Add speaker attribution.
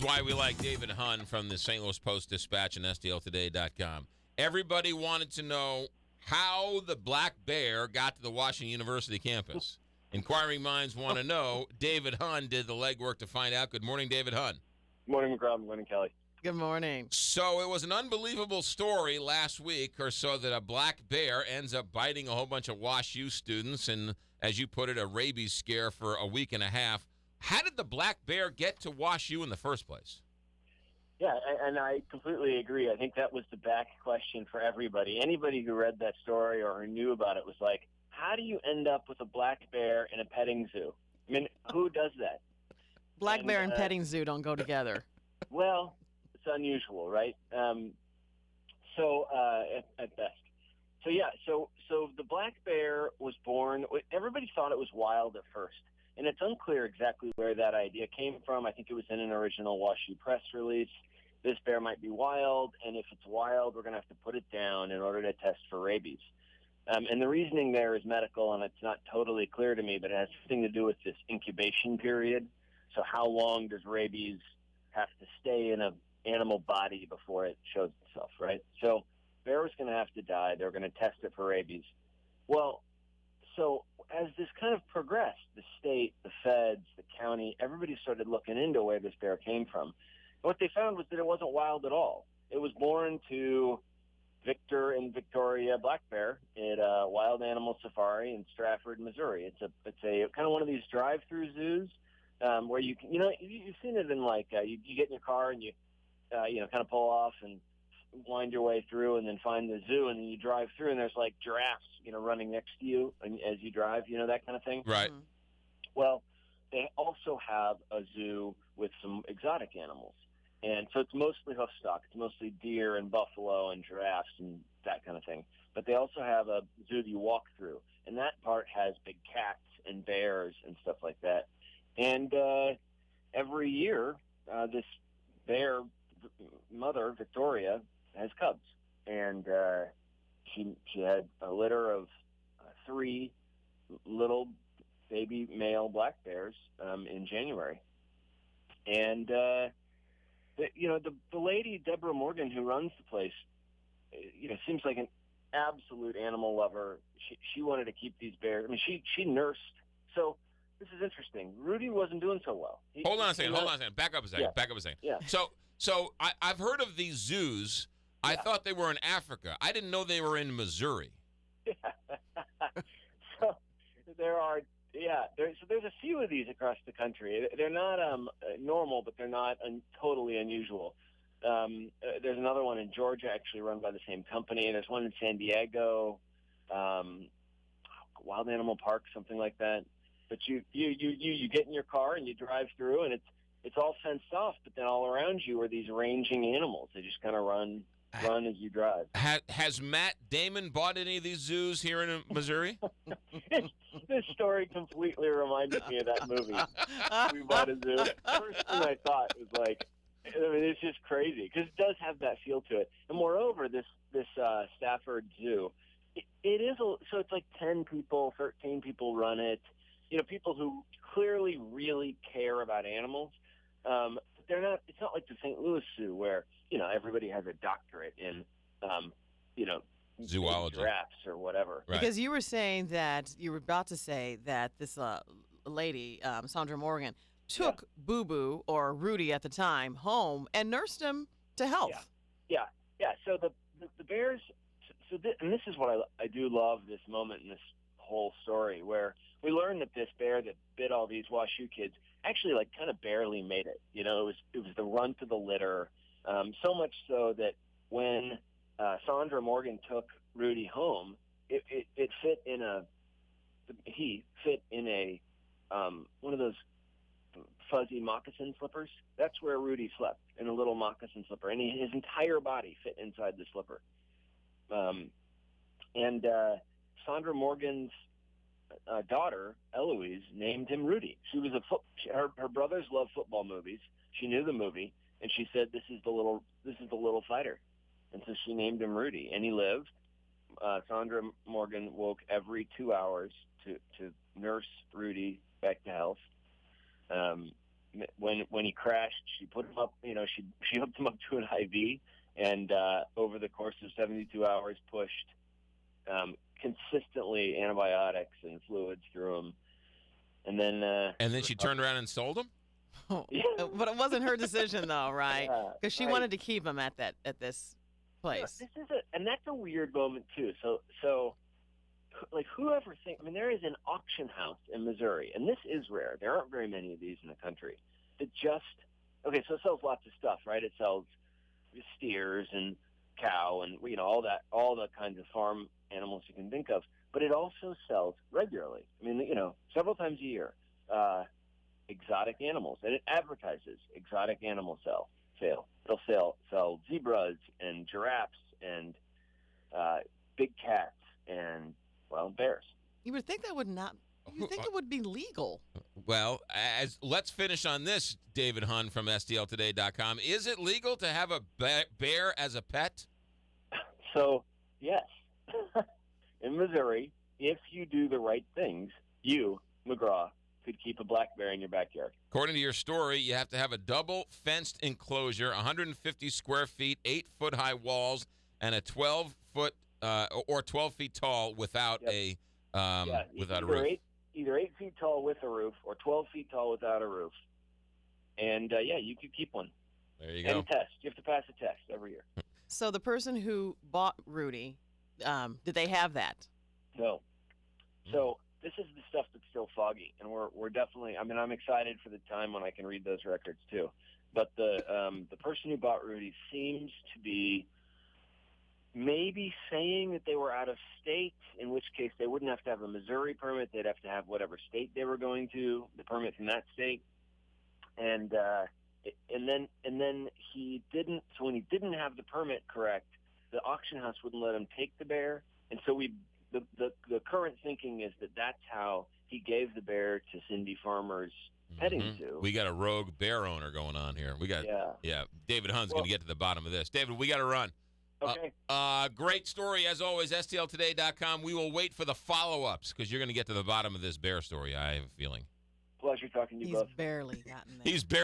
Speaker 1: Why we like David Hunn from the St. Louis Post-Dispatch and STLtoday.com. Everybody wanted to know how the black bear got to the Washington University campus. Inquiring minds want to know. David Hunn did the legwork to find out. Good morning, David Hunn.
Speaker 2: Morning, McGraw. Morning, Kelly.
Speaker 3: Good morning.
Speaker 1: So it was an unbelievable story last week or so that a black bear ends up biting a whole bunch of WashU students and, as you put it, a rabies scare for a week and a half. How did the black bear get to WashU in the first place?
Speaker 2: Yeah, and I completely agree. I think that was the back question for everybody. Anybody who read that story or who knew about it was like, how do you end up with a black bear in a petting zoo? I mean, who does that?
Speaker 3: Black bear and petting zoo don't go together.
Speaker 2: Well, it's unusual, right? At best. So the black bear was born. Everybody thought it was wild at first. And it's unclear exactly where that idea came from. I think it was in an original WashU press release. This bear might be wild, and if it's wild, we're going to have to put it down in order to test for rabies. And the reasoning there is medical, and it's not totally clear to me, but it has something to do with this incubation period. So how long does rabies have to stay in an animal body before it shows itself, right? So bear was going to have to die. They were going to test it for rabies. Well, so as this kind of progressed, the state, the feds, the county, everybody started looking into where this bear came from. And what they found was that it wasn't wild at all. It was born to Victor and Victoria black bear at a wild animal safari in Stratford, Missouri. It's a kind of one of these drive-through zoos where you can, you've seen it in you get in your car and you kind of pull off and wind your way through and then find the zoo, and then you drive through and there's like giraffes, running next to you and as you drive, that kind of thing.
Speaker 1: Right.
Speaker 3: Mm-hmm.
Speaker 2: Well, they also have a zoo with some exotic animals. And so it's mostly hoof stock. It's mostly deer and buffalo and giraffes and that kind of thing. But they also have a zoo that you walk through. And that part has big cats and bears and stuff like that. And every year, this bear mother, Victoria, has cubs. And she had a litter of 3 little baby male black bears in January. And the lady, Deborah Morgan, who runs the place, seems like an absolute animal lover. She wanted to keep these bears. I mean, she nursed. So this is interesting. Rudy wasn't doing so well.
Speaker 1: Hold on a second. Back up a second.
Speaker 2: Yeah.
Speaker 1: So I've heard of these zoos. I thought they were in Africa. I didn't know they were in Missouri.
Speaker 2: So there's a few of these across the country. They're not normal, but they're not totally unusual. There's another one in Georgia, actually run by the same company. There's one in San Diego, Wild Animal Park, something like that. But you get in your car and you drive through, and it's all fenced off. But then all around you are these ranging animals. They just kind of run as you drive.
Speaker 1: Has Matt Damon bought any of these zoos here in Missouri?
Speaker 2: This story completely reminded me of that movie. We bought a zoo. The first thing I thought was it's just crazy because it does have that feel to it. And moreover, this Stafford Zoo, it is so it's like 10 people, 13 people run it. People who clearly really care about animals. They're not. It's not like the St. Louis Zoo where everybody has a doctorate in
Speaker 1: zoology,
Speaker 2: giraffes or whatever.
Speaker 1: Right.
Speaker 3: Because you were about to say that this lady, Sandra Morgan, took Boo Boo, or Rudy at the time, home and nursed him to health.
Speaker 2: Yeah. So the bears. And this is what I do love this moment in this whole story where we learn that this bear that bit all these WashU kids actually kind of barely made it. It was the runt of the litter. So much so that when Sandra Morgan took Rudy home, he fit in a one of those fuzzy moccasin slippers. That's where Rudy slept, in a little moccasin slipper, and his entire body fit inside the slipper. And Sandra Morgan's daughter, Eloise, named him Rudy. She was her brothers loved football movies. She knew the movie, and she said, "This is the little fighter," and so she named him Rudy. And he lived. Sandra Morgan woke every 2 hours to nurse Rudy back to health. when he crashed, she put him up. She hooked him up to an IV, and over the course of 72 hours, pushed consistently antibiotics and fluids through him, and then
Speaker 1: she turned around and sold him.
Speaker 2: Yeah.
Speaker 3: But it wasn't her decision, though, right? Because she
Speaker 2: right.
Speaker 3: wanted to keep him at this place.
Speaker 2: Yeah, and that's a weird moment too. So, like, whoever think? I mean, there is an auction house in Missouri, and this is rare. There aren't very many of these in the country. That just so it sells lots of stuff, right? It sells steers and cow and all the kinds of farm animals you can think of. But it also sells regularly. I mean, several times a year. Exotic animals, and it advertises exotic animal sale. It'll sell zebras and giraffes and big cats and bears.
Speaker 3: You would think that would not. You think it would be legal?
Speaker 1: Well, let's finish on this, David Hunn from STLtoday.com. Is it legal to have a bear as a pet?
Speaker 2: So yes, in Missouri, if you do the right things, you, McGraw, could keep a black bear in your backyard.
Speaker 1: According to your story, you have to have a double fenced enclosure, 150 square feet, 8-foot-high walls, and a 12-foot or 12 feet tall without a roof.
Speaker 2: Either 8 feet tall with a roof or 12 feet tall without a roof. And you could keep one.
Speaker 1: There you go.
Speaker 2: And test. You have to pass a test every year.
Speaker 3: So the person who bought Rudy, did they have that?
Speaker 2: No. So this is the stuff that's still foggy, and we're definitely. I mean, I'm excited for the time when I can read those records too. But the person who bought Rudy seems to be maybe saying that they were out of state, in which case they wouldn't have to have a Missouri permit; they'd have to have whatever state they were going to, the permit from that state. And then he didn't. So when he didn't have the permit correct, the auction house wouldn't let him take the bear, and so The current thinking is that that's how he gave the bear to Cindy Farmer's petting zoo.
Speaker 1: We got a rogue bear owner going on here. We got David Hunn's going to get to the bottom of this. David, we got to run.
Speaker 2: Okay.
Speaker 1: Great story as always. STLtoday.com. We will wait for the follow-ups because you're going to get to the bottom of this bear story. I have a feeling.
Speaker 2: Pleasure talking to you both.
Speaker 3: He's barely gotten there.
Speaker 1: He's barely.